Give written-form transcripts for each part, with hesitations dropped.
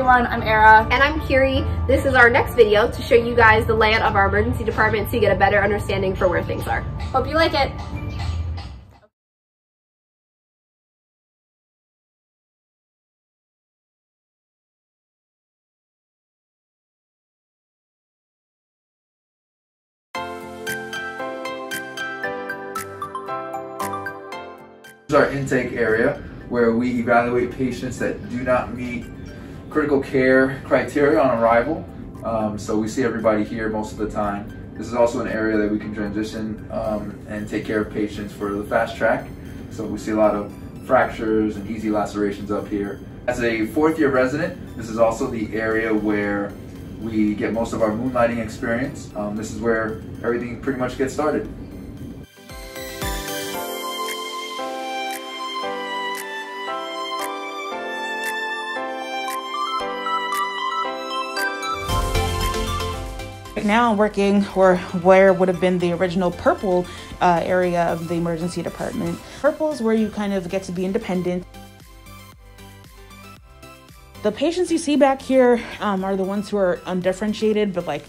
everyone, I'm Aera. And I'm Kiri. This is our next video to show you guys the layout of our emergency department so you get a better understanding for where things are. Hope you like it. This is our intake area where we evaluate patients that do not meet critical care criteria on arrival. So we see everybody here most of the time. This is also an area that we can transition and take care of patients for the fast track. So we see a lot of fractures and easy lacerations up here. As a fourth-year resident, this is also the area where we get most of our moonlighting experience. This is where everything pretty much gets started. Right now I'm working where would have been the original purple area of the emergency department. Purple is where you kind of get to be independent. The patients you see back here are the ones who are undifferentiated, but like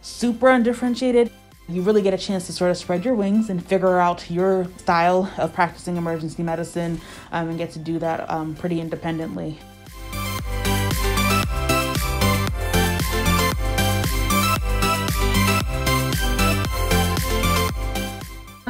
super undifferentiated. You really get a chance to sort of spread your wings and figure out your style of practicing emergency medicine and get to do that pretty independently.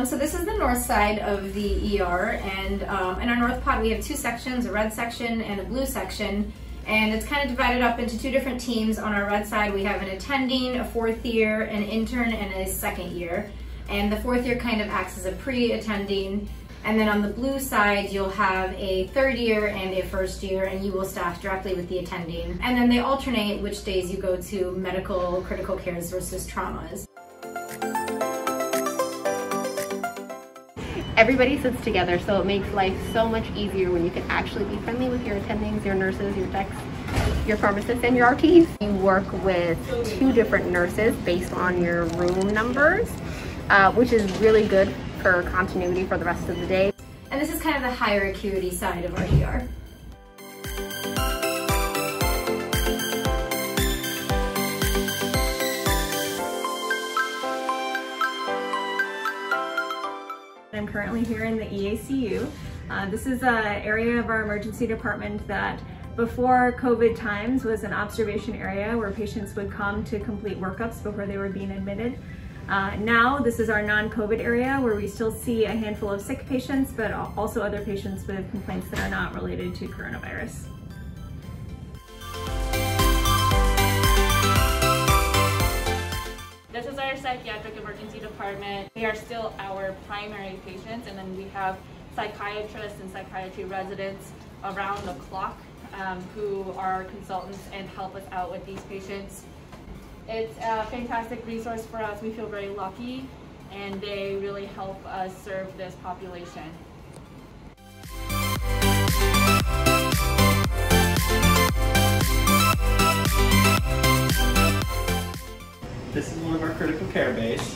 So this is the north side of the ER, and in our north pod we have two sections, a red section and a blue section, and it's kind of divided up into two different teams. On our red side we have an attending, a fourth year, an intern, and a second year, and the fourth year kind of acts as a pre-attending, and then on the blue side you'll have a third year and a first year, and you will staff directly with the attending, and then they alternate which days you go to medical critical cares versus traumas. Everybody sits together, so it makes life so much easier when you can actually be friendly with your attendings, your nurses, your techs, your pharmacists, and your RTs. You work with two different nurses based on your room numbers, which is really good for continuity for the rest of the day. And this is kind of the higher acuity side of our ER. I'm currently here in the EACU. This is an area of our emergency department that before COVID times was an observation area where patients would come to complete workups before they were being admitted. Now this is our non-COVID area where we still see a handful of sick patients, but also other patients with complaints that are not related to coronavirus. This is our psychiatric emergency department. They are still our primary patients, and then we have psychiatrists and psychiatry residents around the clock who are consultants and help us out with these patients. It's a fantastic resource for us. We feel very lucky, and they really help us serve this population. This is one of our critical care bays.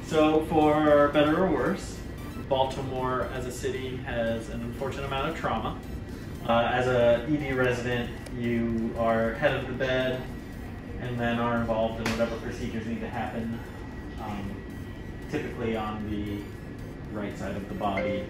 So for better or worse, Baltimore as a city has an unfortunate amount of trauma. As a ED resident, you are head of the bed and then are involved in whatever procedures need to happen, typically on the right side of the body.